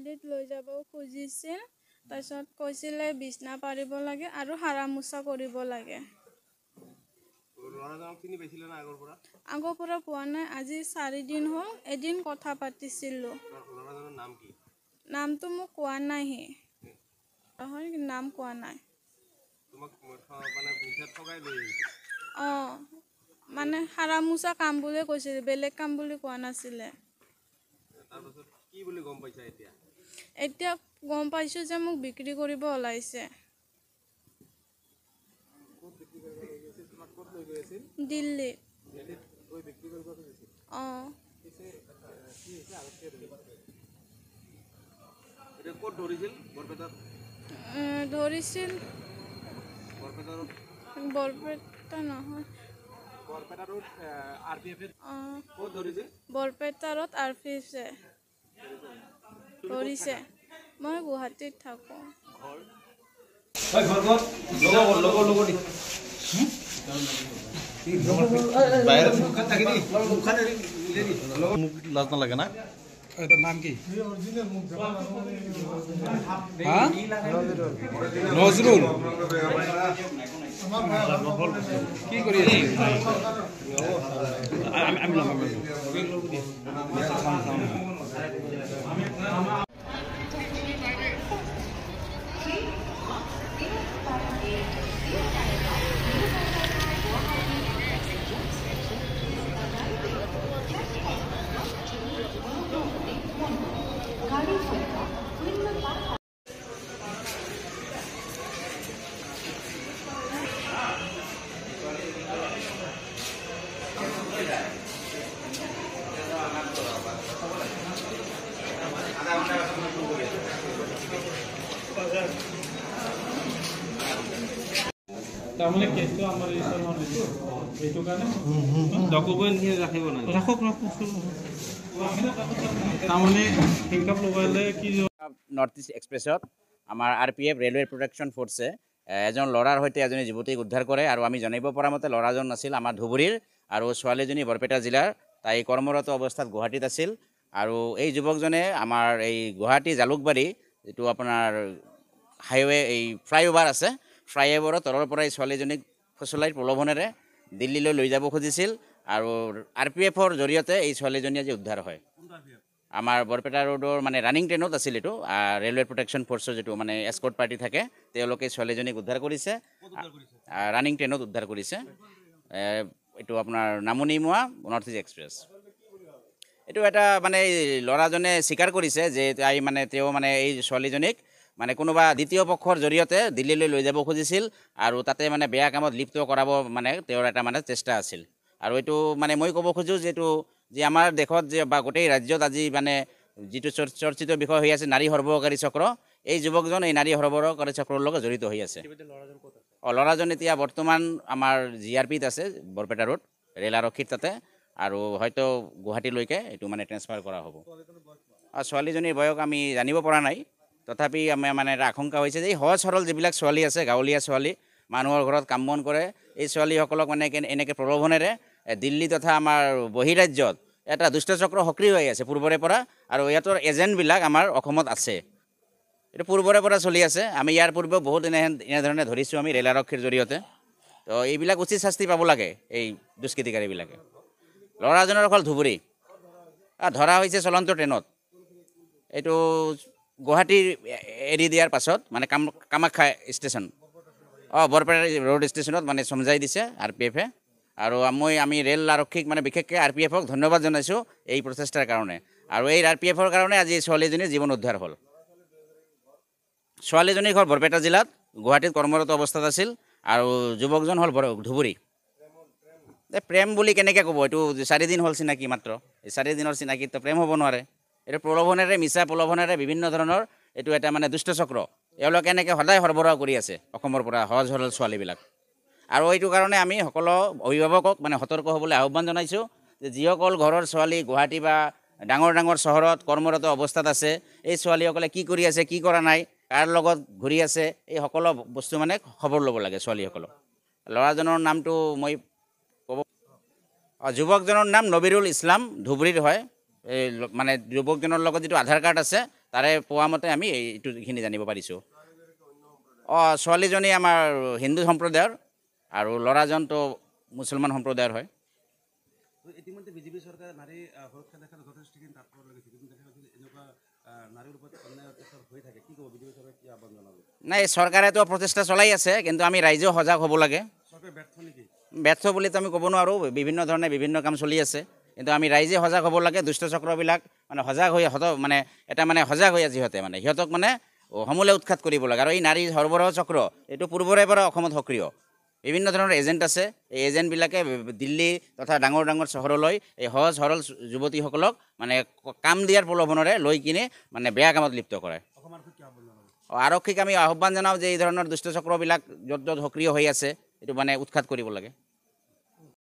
দিল্লীত লৈ যাব খুজিছিল। তাৰপিছত কৈছিলে বিছনা পাৰিব লাগে আৰু হাৰা মোচা কৰিব লাগে। আগৰ পৰা পোৱা নাই, আজি 4 দিন হ'ল। এদিন কথা পাতিছিলোঁ। নামটো মোক কোৱা নাই, নাম কোৱা নাই। অঁ, মানে হাৰা মোচা কাম বুলি কৈছিলে, বেলেগ কাম বুলি কোৱা নাছিলে। এতিয়া গম পাইছোঁ যে মোক বিক্ৰী কৰিব ওলাইছে। দিল্লী। অঁ, ধৰিছিল বৰপেটা নহয়, বৰপেটা ৰোড RPFে ধৰিছে। মই গুৱাহাটীত থাকোঁ। লাজ নালাগে না? নাম কি? নজৰুল। কি কৰি আছে? আমি তাৰমানে কেছটো আমাৰ এইটো কাৰণে ডকুমেণ্ট ৰাখিব নাই, ৰাখক তাৰমানে হিংকাপ লগালে কি নৰ্থ ইষ্ট এক্সপ্ৰেছত আমাৰ RPF ৰেলৱে প্ৰটেকশ্যন ফ'ৰ্চে এজন ল'ৰাৰ সৈতে এজনী যুৱতীক উদ্ধাৰ কৰে। আৰু আমি জানিব পৰা মতে ল'ৰাজন আছিল আমাৰ ধুবুৰীৰ আৰু ছোৱালীজনী বৰপেটা জিলাৰ। তাই কৰ্মৰত অৱস্থাত গুৱাহাটীত আছিল। আৰু এই যুৱকজনে আমাৰ এই গুৱাহাটী জালুকবাৰী যিটো আপোনাৰ হাইৱে এই ফ্লাইঅভাৰ আছে, ফ্লাইঅভাৰৰ তলৰ পৰা এই ছোৱালীজনীক ফচলাইৰ প্ৰলোভনেৰে দিল্লীলৈ লৈ যাব খুজিছিল। আৰু RPFৰ জৰিয়তে এই ছোৱালীজনী আজি উদ্ধাৰ হয়। আমাৰ বৰপেটা ৰোডৰ মানে ৰানিং ট্ৰেইনত আছিল এইটো, ৰেলৱে প্ৰটেকশ্যন ফ'ৰ্চৰ যিটো মানে এস্কৰ্ট পাৰ্টি থাকে, তেওঁলোকে ছোৱালীজনীক উদ্ধাৰ কৰিছে। ৰানিং ট্ৰেইনত উদ্ধাৰ কৰিছে। এইটো আপোনাৰ নামনিমুৱা নৰ্থ ইষ্ট এক্সপ্ৰেছ। এইটো এটা মানে ল'ৰাজনে স্বীকাৰ কৰিছে যে তেওঁ মানে এই ছোৱালীজনীক মানে কোনোবা দ্বিতীয় পক্ষৰ জৰিয়তে দিল্লীলৈ লৈ যাব খুজিছিল আৰু তাতে মানে বেয়া কামত লিপ্ত কৰাব মানে তেওঁৰ এটা মানে চেষ্টা আছিল। আৰু এইটো মানে মই ক'ব খোজোঁ যে এইটো যে আমাৰ দেশত যে বা গোটেই ৰাজ্যত আজি মানে যিটো চৰ্চিত বিষয় হৈ আছে নাৰী সৰবৰাহকাৰী চক্ৰ, এই যুৱকজন এই নাৰী সৰবৰাহকাৰী চক্ৰৰ লগত জড়িত হৈ আছে। ল'ৰাজন এতিয়া বৰ্তমান আমাৰ GRPত আছে, বৰপেটা ৰোড ৰেল আৰক্ষীৰ তাতে, আৰু হয়তো গুৱাহাটীলৈকে এইটো মানে ট্ৰেন্সফাৰ কৰা হ'ব। ছোৱালীজনীৰ বয়স আমি জানিব পৰা নাই, তথাপি আমাৰ মানে এটা আশংকা হৈছে যে এই সহজ সৰল যিবিলাক ছোৱালী আছে, গাঁৱলীয়া ছোৱালী, মানুহৰ ঘৰত কাম বন কৰে, এই ছোৱালীসকলক মানে এনেকৈ প্ৰলোভনেৰে দিল্লী তথা আমাৰ বহিৰাজ্যত এটা দুষ্টচক্ৰ সক্ৰিয় হৈ আছে পূৰ্বৰে পৰা। আৰু ইহঁতৰ এজেণ্টবিলাক আমাৰ অসমত আছে, এইটো পূৰ্বৰে পৰা চলি আছে। আমি ইয়াৰ পূৰ্বেও বহুত এনেধৰণে ধৰিছোঁ আমি ৰেল আৰক্ষীৰ জৰিয়তে। তো এইবিলাক উচিত শাস্তি পাব লাগে এই দুষ্কৃতিকাৰীবিলাকে। ল'ৰাজনৰ অকল ধুবুৰী, ধৰা হৈছে চলন্ত ট্ৰেইনত। এইটো গুৱাহাটীৰ এৰি দিয়াৰ পাছত মানে কামাখ্যা ষ্টেচন, বৰপেটা ৰোড ষ্টেচনত মানে চমজাই দিছে RPFে। আৰু আমি ৰেল আৰক্ষীক মানে বিশেষকৈ RPFক ধন্যবাদ জনাইছোঁ এই প্ৰচেষ্টাৰ কাৰণে। আৰু এই RPFৰ কাৰণে আজি ছোৱালীজনীৰ জীৱন উদ্ধাৰ হ'ল। ছোৱালীজনীৰ ঘৰ বৰপেটা জিলাত, গুৱাহাটীত কৰ্মৰত অৱস্থাত আছিল। আৰু যুৱকজন হ'ল ধুবুৰী। প্ৰেম বুলি কেনেকৈ ক'ব? এইটো 4 দিন হ'ল চিনাকি মাত্ৰ। এই 4 দিনৰ চিনাকিতো প্ৰেম হ'ব নোৱাৰে। এইটো প্ৰলোভনেৰে, মিছা প্ৰলোভনেৰে বিভিন্ন ধৰণৰ এইটো এটা মানে দুষ্টচক্ৰ, এওঁলোকে এনেকৈ সদায় সৰবৰাহ কৰি আছে অসমৰ পৰা সহজ সৰল ছোৱালীবিলাক। আৰু এইটো কাৰণে আমি সকলো অভিভাৱকক মানে সতৰ্ক হ'বলৈ আহ্বান জনাইছোঁ যে যিসকল ঘৰৰ ছোৱালী গুৱাহাটী বা ডাঙৰ ডাঙৰ চহৰত কৰ্মৰত অৱস্থাত আছে, এই ছোৱালীসকলে কি কৰি আছে, কি কৰা নাই, কাৰ লগত ঘূৰি আছে, এই সকলো বস্তু মানে খবৰ ল'ব লাগে ছোৱালীসকলক। ল'ৰাজনৰ নামটো মই ক'ব, যুৱকজনৰ নাম নবিৰুল ইছলাম, ধুবুৰীৰ হয়। এই মানে যুৱকজনৰ লগত যিটো আধাৰ কাৰ্ড আছে তাৰে পোৱা মতে আমি এইটোখিনি জানিব পাৰিছোঁ। ছোৱালীজনী আমাৰ হিন্দু সম্প্ৰদায়ৰ আৰু ল'ৰাজনটো মুছলমান সম্প্ৰদায়ৰ হয়। ইতিমধ্যে বিজেপি চৰকাৰে নাৰী সুৰক্ষা দেখাত যথেষ্টখিনি তাৎপৰ লাগিছে, কিন্তু দেখা গৈছে এনেকুৱা নাৰীৰ ওপৰত অন্যায় অত্যাচাৰ হৈ থাকে। কি ক'ব বিজেপি চৰকাৰে, কি আহ্বান জনাব? নাই, চৰকাৰেতো প্ৰচেষ্টা চলাই আছে, কিন্তু আমি ৰাইজেও সজাগ হ'ব লাগে। চৰকাৰে ব্যৰ্থ নেকি? ব্যৰ্থ বুলিতো আমি ক'ব নোৱাৰোঁ, বিভিন্ন ধৰণে বিভিন্ন কাম চলি আছে, কিন্তু আমি ৰাইজে সজাগ হ'ব লাগে। দুষ্ট চক্ৰবিলাক মানে সজাগ হৈ মানে এটা মানে সজাগ হৈ আছে সিহঁতক মানে সমূলে উৎখাত কৰিব লাগে। আৰু এই নাৰী সৰবৰাহ চক্ৰ এইটো পূৰ্বৰে পৰা অসমত সক্ৰিয়। বিভিন্ন ধৰণৰ এজেণ্ট আছে, এই এজেণ্টবিলাকে দিল্লী তথা ডাঙৰ ডাঙৰ চহৰলৈ এই সহজ সৰল যুৱতীসকলক মানে কাম দিয়াৰ প্ৰলোভনেৰে লৈ কিনে মানে বেয়া কামত লিপ্ত কৰে। অসম আৰক্ষীক কি আহ্বান জনাব? আৰক্ষীক আমি আহ্বান জনাওঁ যে এই ধৰণৰ দুষ্ট চক্ৰবিলাক য'ত য'ত সক্ৰিয় হৈ আছে এইটো মানে উৎখাত কৰিব লাগে।